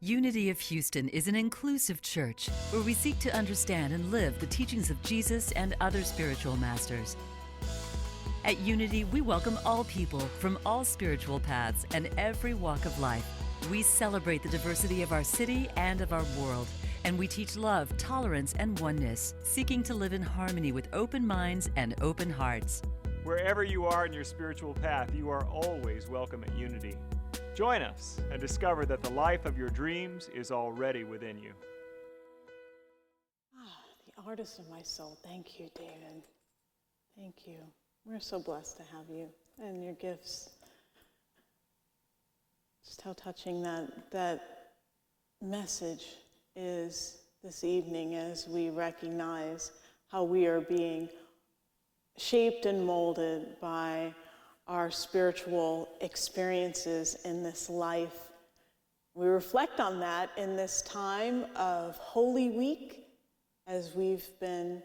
Unity of Houston is an inclusive church where we seek to understand and live the teachings of Jesus and other spiritual masters. At Unity, we welcome all people from all spiritual paths and every walk of life. We celebrate the diversity of our city and of our world, and we teach love, tolerance, and oneness, seeking to live in harmony with open minds and open hearts. Wherever you are in your spiritual path, you are always welcome at Unity. Join us and discover that the life of your dreams is already within you. The artist of my soul. Thank you, David. Thank you. We're so blessed to have you and your gifts. Just how touching that message is this evening as we recognize how we are being shaped and molded by our spiritual experiences in this life. We reflect on that in this time of Holy Week as we've been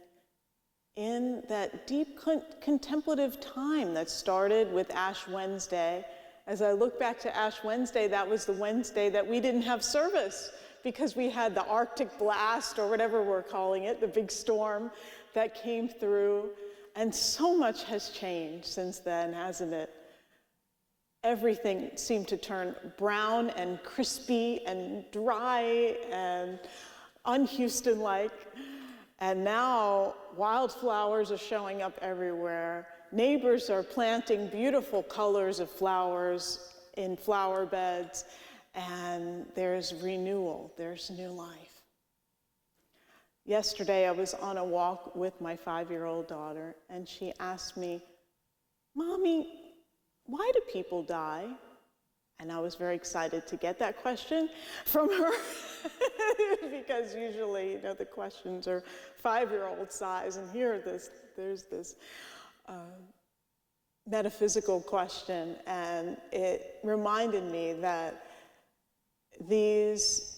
in that deep contemplative time that started with Ash Wednesday. As I look back to Ash Wednesday, that was the Wednesday that we didn't have service because we had the Arctic blast, or whatever we're calling it, the big storm that came through. And so much has changed since then, hasn't it? Everything seemed to turn brown and crispy and dry and un-Houston-like. And now wildflowers are showing up everywhere. Neighbors are planting beautiful colors of flowers in flower beds. And there's renewal, there's new life. Yesterday, I was on a walk with my 5-year-old daughter, and she asked me, "Mommy, why do people die?" And I was very excited to get that question from her because usually, the questions are 5-year-old size, and here there's this metaphysical question, and it reminded me that these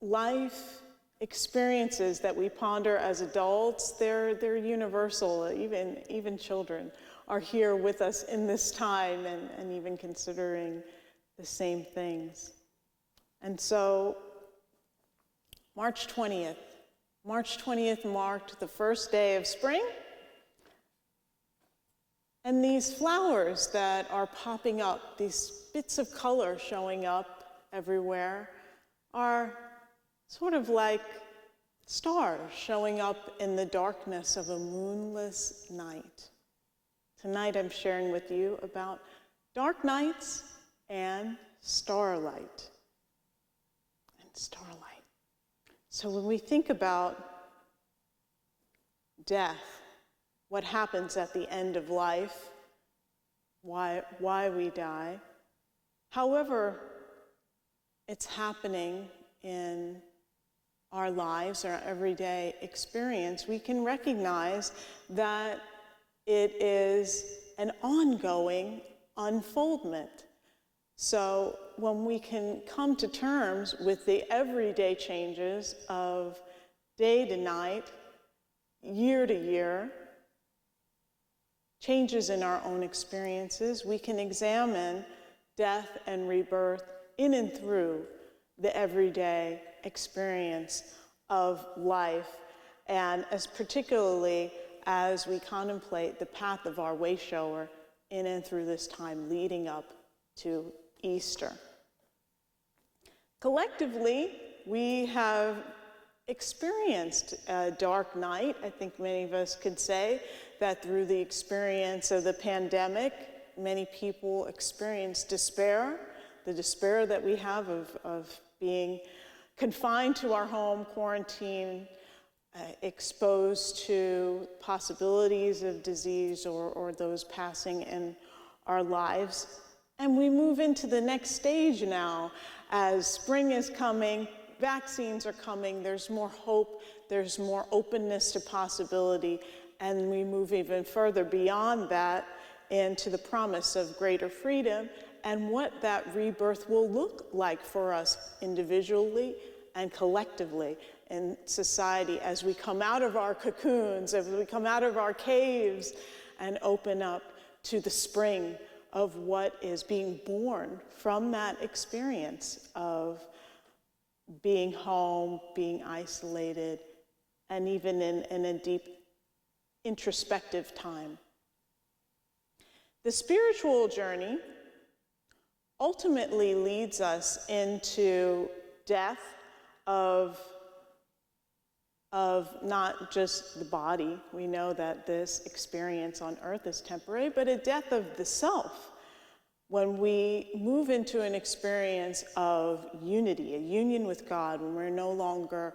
life experiences that we ponder as adults, they're universal. Even children are here with us in this time and even considering the same things. And so March 20th marked the first day of spring. And these flowers that are popping up, these bits of color showing up everywhere, are sort of like stars showing up in the darkness of a moonless night. Tonight I'm sharing with you about dark nights and starlight. So when we think about death, what happens at the end of life, why we die, however it's happening in our lives, our everyday experience, we can recognize that it is an ongoing unfoldment. So when we can come to terms with the everyday changes of day to night, year to year, changes in our own experiences, we can examine death and rebirth in and through the everyday experience of life, and particularly as we contemplate the path of our way shower in and through this time leading up to Easter. Collectively, we have experienced a dark night. I think many of us could say that through the experience of the pandemic, many people experience despair, the despair that we have of being confined to our home, quarantined, exposed to possibilities of disease or those passing in our lives. And we move into the next stage now as spring is coming, vaccines are coming, there's more hope, there's more openness to possibility, and we move even further beyond that into the promise of greater freedom and what that rebirth will look like for us individually and collectively in society as we come out of our cocoons, as we come out of our caves and open up to the spring of what is being born from that experience of being home, being isolated, and even in a deep introspective time. The spiritual journey ultimately leads us into death of not just the body. We know that this experience on earth is temporary, but a death of the self. When we move into an experience of unity, a union with God, when we're no longer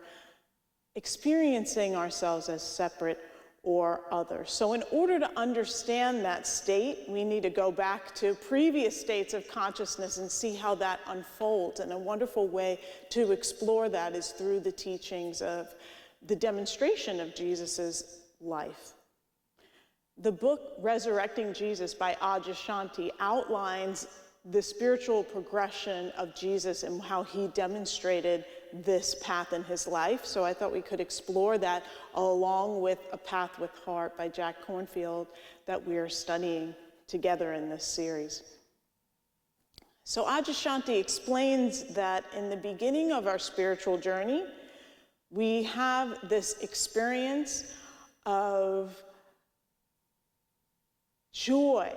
experiencing ourselves as separate or other. So in order to understand that state, we need to go back to previous states of consciousness and see how that unfolds. And a wonderful way to explore that is through the teachings of the demonstration of Jesus's life. The book Resurrecting Jesus by Adyashanti outlines the spiritual progression of Jesus and how he demonstrated this path in his life. So I thought we could explore that along with A Path with Heart by Jack Kornfield that we are studying together in this series. So Adyashanti explains that in the beginning of our spiritual journey, we have this experience of joy,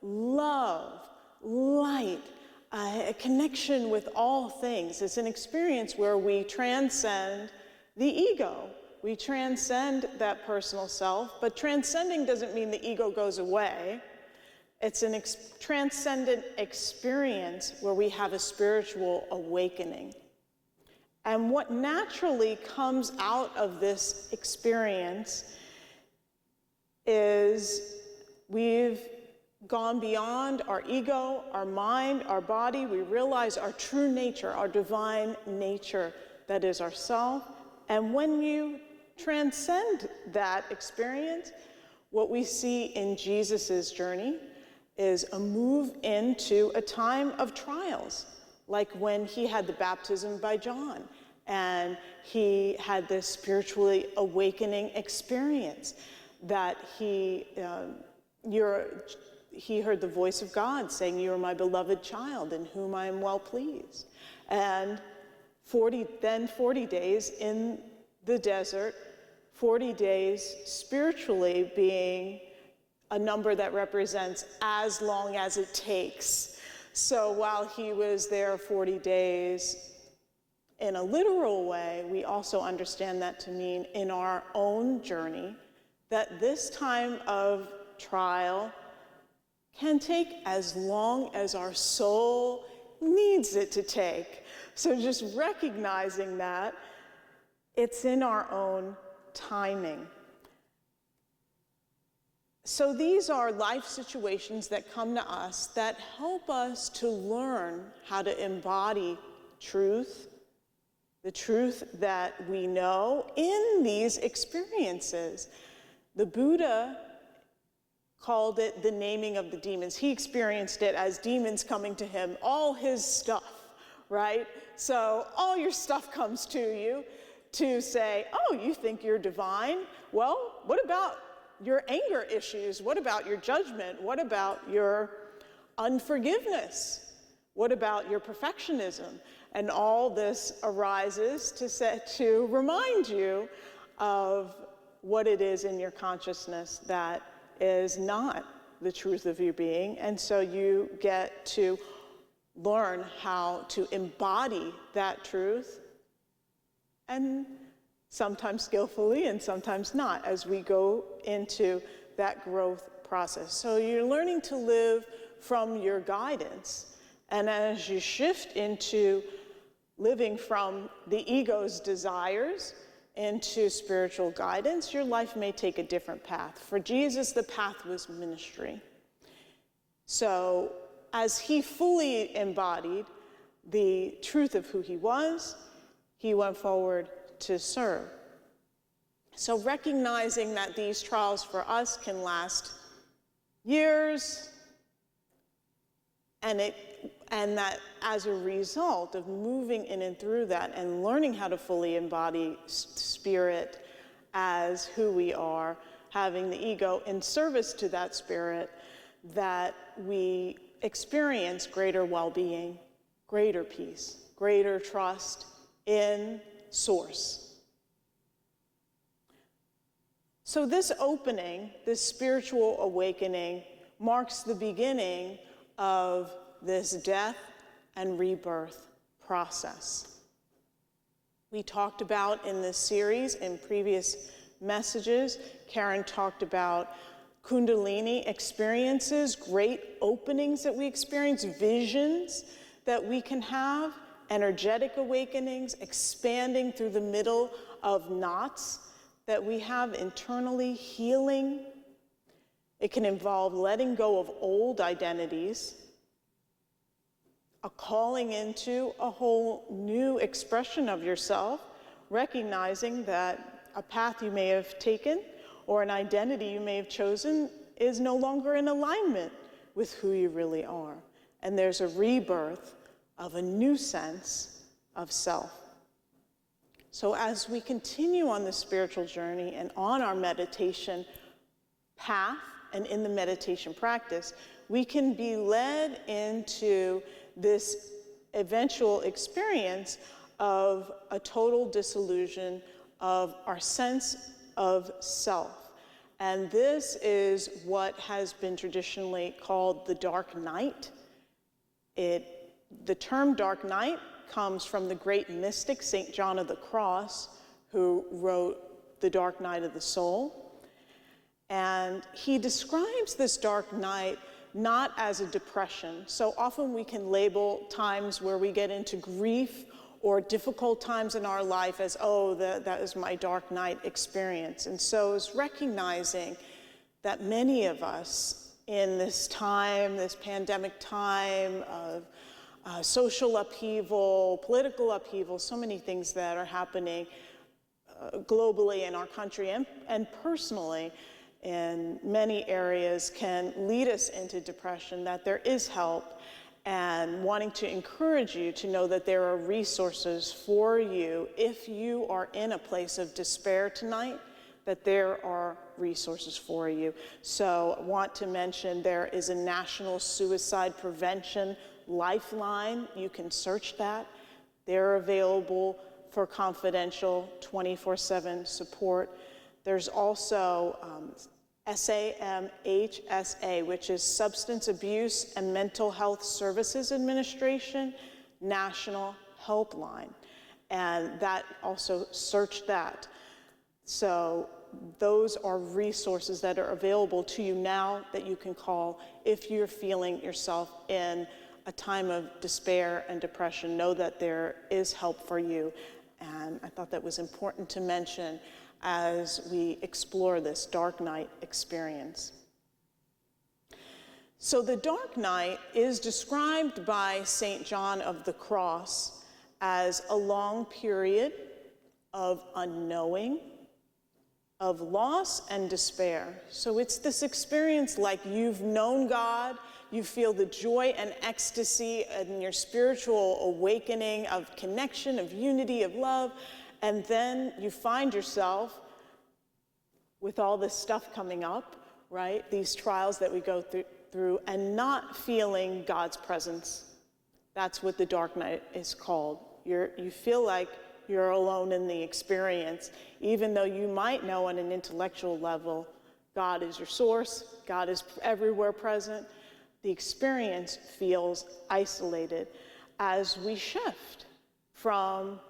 love, light, a connection with all things. It's an experience where we transcend the ego. We transcend that personal self, but transcending doesn't mean the ego goes away. It's an transcendent experience where we have a spiritual awakening. And what naturally comes out of this experience is we've gone beyond our ego, our mind, our body. We realize our true nature, our divine nature that is ourself. And when you transcend that experience, what we see in Jesus's journey is a move into a time of trials, like when he had the baptism by John, and he had this spiritually awakening experience that he heard the voice of God saying, "You are my beloved child in whom I am well pleased." And 40 days in the desert, 40 days spiritually being a number that represents as long as it takes. So while he was there 40 days in a literal way, we also understand that to mean in our own journey that this time of trial can take as long as our soul needs it to take. So just recognizing that it's in our own timing. So these are life situations that come to us that help us to learn how to embody truth, the truth that we know in these experiences. The Buddha called it the naming of the demons. He experienced it as demons coming to him, all his stuff, right? So all your stuff comes to you to say, oh, you think you're divine? Well, what about your anger issues? What about your judgment? What about your unforgiveness? What about your perfectionism? And all this arises to remind you of what it is in your consciousness that is not the truth of your being. And so you get to learn how to embody that truth, and sometimes skillfully and sometimes not, as we go into that growth process. So you're learning to live from your guidance. And as you shift into living from the ego's desires into spiritual guidance, your life may take a different path. For Jesus, the path was ministry. So as he fully embodied the truth of who he was, he went forward to serve. So recognizing that these trials for us can last years, and that as a result of moving in and through that and learning how to fully embody spirit as who we are, having the ego in service to that spirit, that we experience greater well-being, greater peace, greater trust in Source. So this opening, this spiritual awakening, marks the beginning of this death and rebirth process. We talked about in this series, in previous messages, Karen talked about Kundalini experiences, great openings that we experience, visions that we can have, energetic awakenings, expanding through the middle of knots that we have internally, healing. It can involve letting go of old identities, a calling into a whole new expression of yourself, recognizing that a path you may have taken or an identity you may have chosen is no longer in alignment with who you really are. And there's a rebirth of a new sense of self. So as we continue on the spiritual journey and on our meditation path and in the meditation practice, we can be led into this eventual experience of a total dissolution of our sense of self. And this is what has been traditionally called the dark night. The term dark night comes from the great mystic, St. John of the Cross, who wrote The Dark Night of the Soul. And he describes this dark night not as a depression. So often we can label times where we get into grief or difficult times in our life as, oh, that is my dark night experience. And so it's recognizing that many of us in this time, this pandemic time of social upheaval, political upheaval, so many things that are happening globally in our country and personally in many areas can lead us into depression, that there is help, and wanting to encourage you to know that there are resources for you if you are in a place of despair tonight, that there are resources for you. So I want to mention there is a National Suicide Prevention Lifeline. You can search that. They're available for confidential 24/7 support. There's also SAMHSA, which is Substance Abuse and Mental Health Services Administration National Helpline. And that also, search that. So those are resources that are available to you now that you can call if you're feeling yourself in a time of despair and depression. Know that there is help for you. And I thought that was important to mention as we explore this dark night experience. So the dark night is described by St. John of the Cross as a long period of unknowing, of loss and despair. So it's this experience like you've known God, you feel the joy and ecstasy in your spiritual awakening of connection, of unity, of love, and then you find yourself with all this stuff coming up, right? These trials that we go through and not feeling God's presence. That's what the dark night is called. You feel like you're alone in the experience, even though you might know on an intellectual level, God is your source, God is everywhere present. The experience feels isolated as we shift from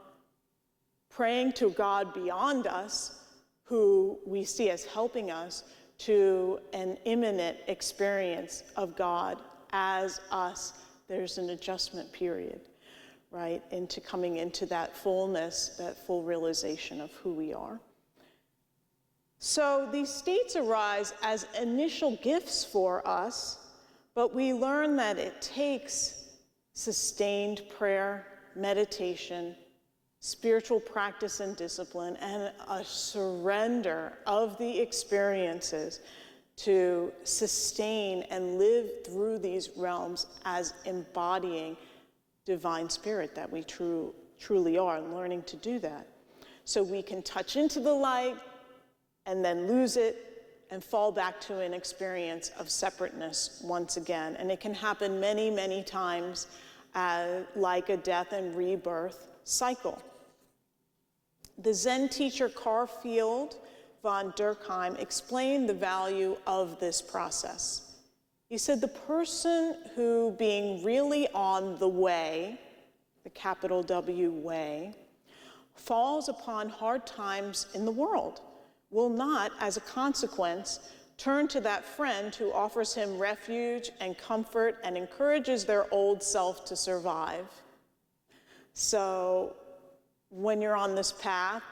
praying to God beyond us, who we see as helping us, to an imminent experience of God as us. There's an adjustment period, right, into coming into that fullness, that full realization of who we are. So these states arise as initial gifts for us, but we learn that it takes sustained prayer, meditation, spiritual practice and discipline, and a surrender of the experiences to sustain and live through these realms as embodying divine spirit that we truly are, and learning to do that. So we can touch into the light and then lose it, and fall back to an experience of separateness once again. And it can happen many, many times like a death and rebirth cycle. The Zen teacher Garfield von Durkheim explained the value of this process. He said, the person who, being really on the way, the capital W way, falls upon hard times in the world, will not, as a consequence, turn to that friend who offers him refuge and comfort and encourages their old self to survive. So when you're on this path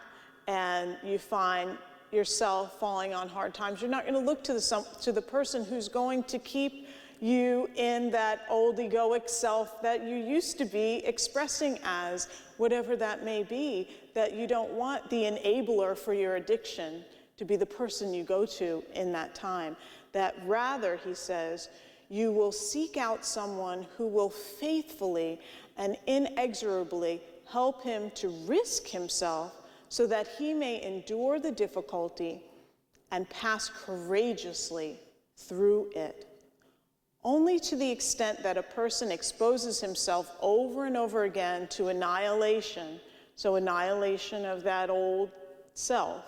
and you find yourself falling on hard times, you're not going to look to the person who's going to keep you in that old egoic self that you used to be expressing as, whatever that may be, that you don't want the enabler for your addiction to be the person you go to in that time. That rather, he says, you will seek out someone who will faithfully and inexorably help him to risk himself so that he may endure the difficulty and pass courageously through it. Only to the extent that a person exposes himself over and over again to annihilation, so annihilation of that old self,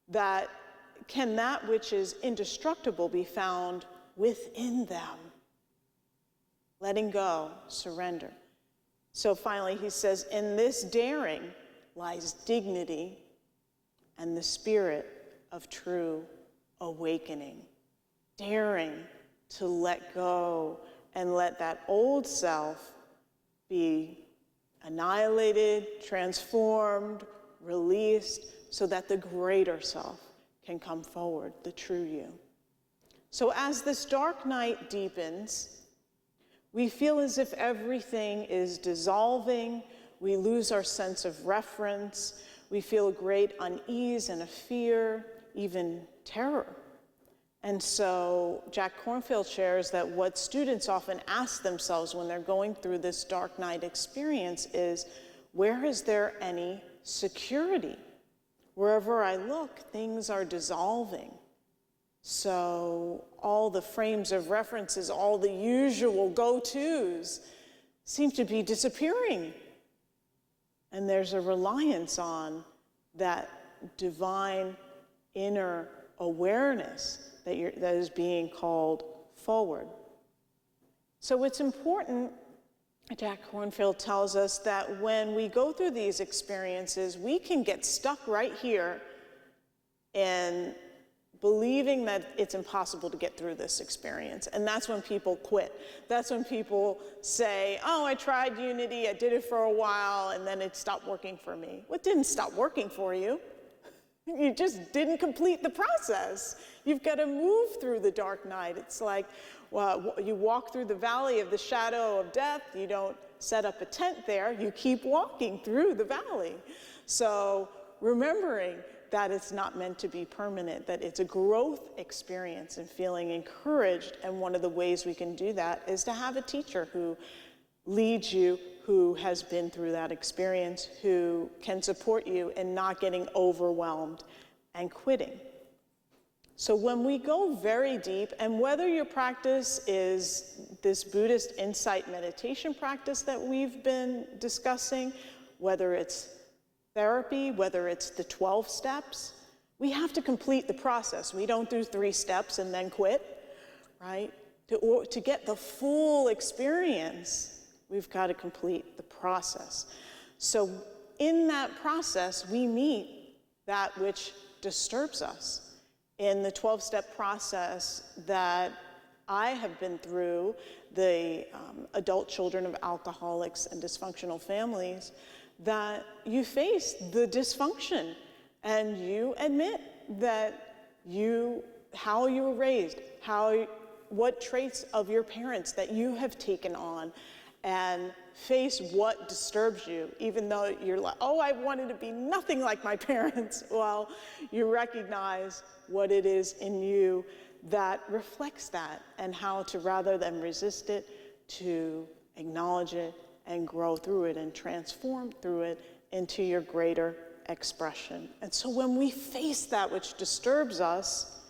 that can that which is indestructible be found within them. Letting go, surrender. So finally he says, in this daring lies dignity and the spirit of true awakening. Daring to let go and let that old self be annihilated, transformed, released, so that the greater self can come forward, the true you. So as this dark night deepens, we feel as if everything is dissolving. We lose our sense of reference. We feel a great unease and a fear, even terror. And so Jack Kornfield shares that what students often ask themselves when they're going through this dark night experience is, where is there any security? Wherever I look, things are dissolving. So all the frames of references, all the usual go-tos seem to be disappearing. And there's a reliance on that divine inner awareness that is being called forward. So it's important, Jack Kornfield tells us, that when we go through these experiences, we can get stuck right here in believing that it's impossible to get through this experience. And that's when people quit. That's when people say, oh, I tried Unity, I did it for a while, and then it stopped working for me. Well, it didn't stop working for you. You just didn't complete the process. You've got to move through the dark night. It's like, well, you walk through the valley of the shadow of death. You don't set up a tent there. You keep walking through the valley. So remembering that it's not meant to be permanent, that it's a growth experience, and feeling encouraged. And one of the ways we can do that is to have a teacher who leads you, who has been through that experience, who can support you in not getting overwhelmed and quitting. So when we go very deep, and whether your practice is this Buddhist insight meditation practice that we've been discussing, whether it's therapy, whether it's the 12 steps, we have to complete the process. We don't do 3 steps and then quit, right? To get the full experience, we've got to complete the process. So in that process, we meet that which disturbs us. In the 12-step process that I have been through, the adult children of alcoholics and dysfunctional families, that you face the dysfunction and you admit that how you were raised, what traits of your parents that you have taken on, and face what disturbs you, even though you're like, oh, I wanted to be nothing like my parents. Well, you recognize what it is in you that reflects that, and how to, rather than resist it, to acknowledge it and grow through it and transform through it into your greater expression. And so when we face that which disturbs us,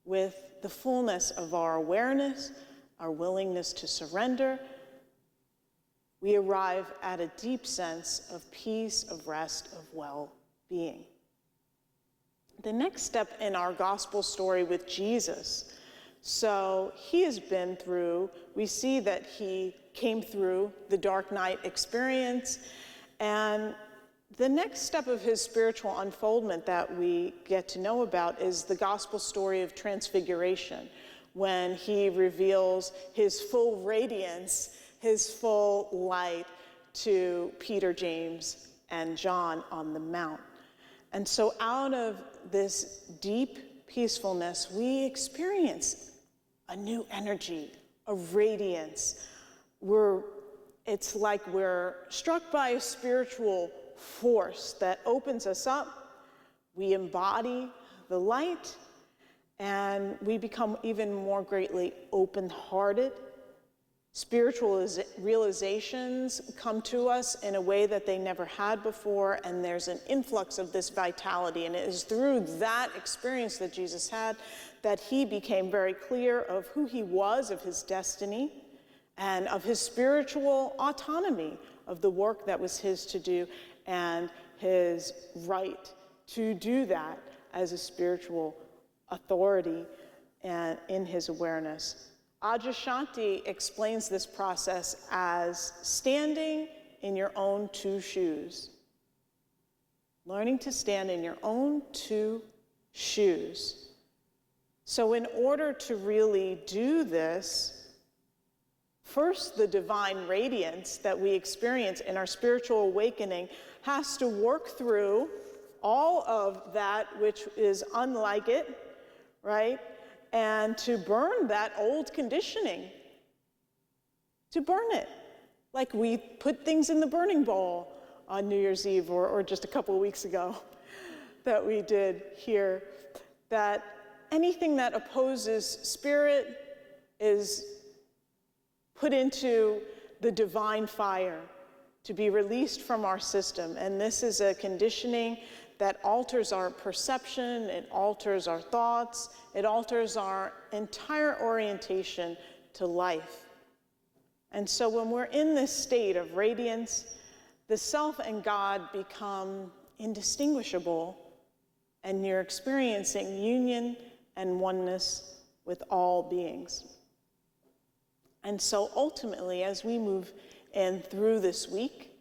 with the fullness of our awareness, our willingness to surrender, we arrive at a deep sense of peace, of rest, of well-being. The next step in our gospel story with Jesus, so he has been through, we see that he came through the dark night experience, and the next step of his spiritual unfoldment that we get to know about is the gospel story of transfiguration, when he reveals his full radiance, his full light to Peter, James, and John on the Mount. And so out of this deep peacefulness, we experience a new energy, a radiance. It's like we're struck by a spiritual force that opens us up. We embody the light, and we become even more greatly open-hearted. Spiritual realizations come to us in a way that they never had before, and there's an influx of this vitality. And it is through that experience that Jesus had that he became very clear of who he was, of his destiny, and of his spiritual autonomy, of the work that was his to do, and his right to do that as a spiritual authority and in his awareness. Adyashanti explains this process as standing in your own two shoes. Learning to stand in your own two shoes. So in order to really do this, first, the divine radiance that we experience in our spiritual awakening has to work through all of that which is unlike it, right? And to burn that old conditioning, to burn it. Like we put things in the burning bowl on New Year's Eve or just a couple of weeks ago that we did here, that anything that opposes spirit is put into the divine fire to be released from our system. And this is a conditioning that alters our perception, it alters our thoughts, it alters our entire orientation to life. And so when we're in this state of radiance, the self and God become indistinguishable, and you're experiencing union and oneness with all beings. And so ultimately, as we move in through this week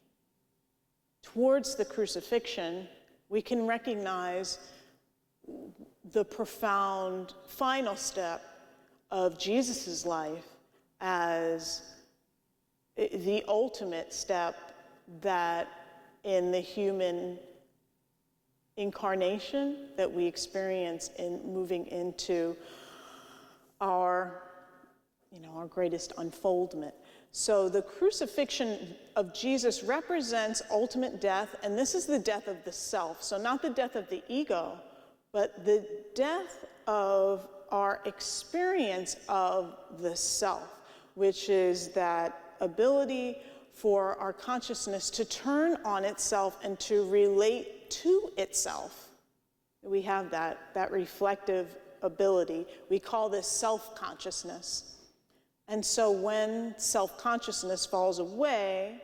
towards the crucifixion, we can recognize the profound final step of Jesus' life as the ultimate step that in the human incarnation that we experience in moving into our greatest unfoldment. So the crucifixion of Jesus represents ultimate death, and this is the death of the self. So not the death of the ego, but the death of our experience of the self, which is that ability for our consciousness to turn on itself and to relate to itself. We have that reflective ability. We call this self-consciousness. And so when self-consciousness falls away,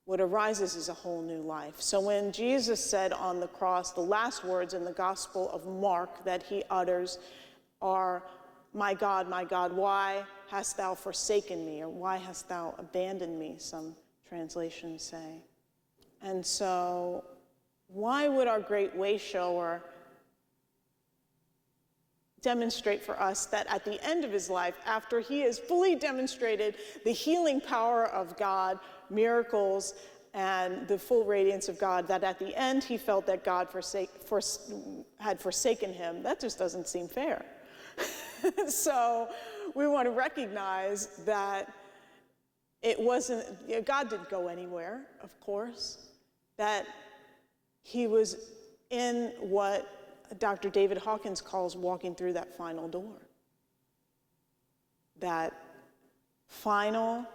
what arises is a whole new life. So when Jesus said on the cross, the last words in the Gospel of Mark that he utters are, my God, why hast thou forsaken me?" Or "Why hast thou abandoned me?" some translations say. And so why would our great way shower demonstrate for us that at the end of his life, after he has fully demonstrated the healing power of God, miracles, and the full radiance of God, that at the end he felt that God had forsaken him? That just doesn't seem fair. So we want to recognize that it wasn't, God didn't go anywhere, of course, that he was in what Dr. David Hawkins calls walking through that final door. That final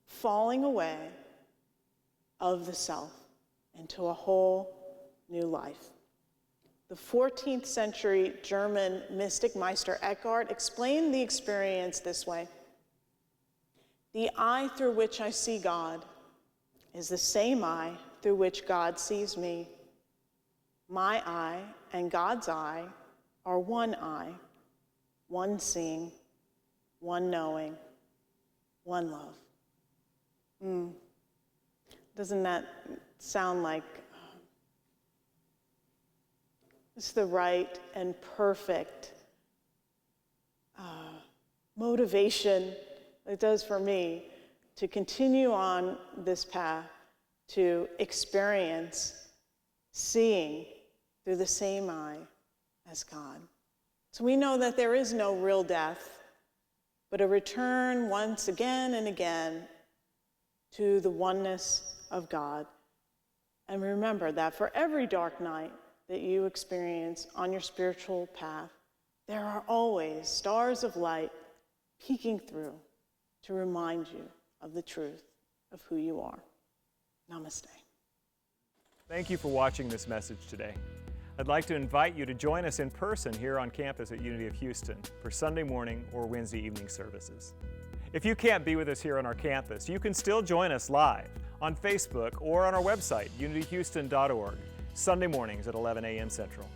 falling away of the self into a whole new life. The 14th century German mystic Meister Eckhart explained the experience this way. The eye through which I see God is the same eye through which God sees me. My eye and God's eye are one eye, one seeing, one knowing, one love. Doesn't that sound like it's the right and perfect motivation it does for me to continue on this path, to experience seeing through the same eye as God. So we know that there is no real death, but a return once again and again to the oneness of God. And remember that for every dark night that you experience on your spiritual path, there are always stars of light peeking through to remind you of the truth of who you are. Namaste. Thank you for watching this message today. I'd like to invite you to join us in person here on campus at Unity of Houston for Sunday morning or Wednesday evening services. If you can't be with us here on our campus, you can still join us live on Facebook or on our website, unityhouston.org, Sunday mornings at 11 a.m. Central.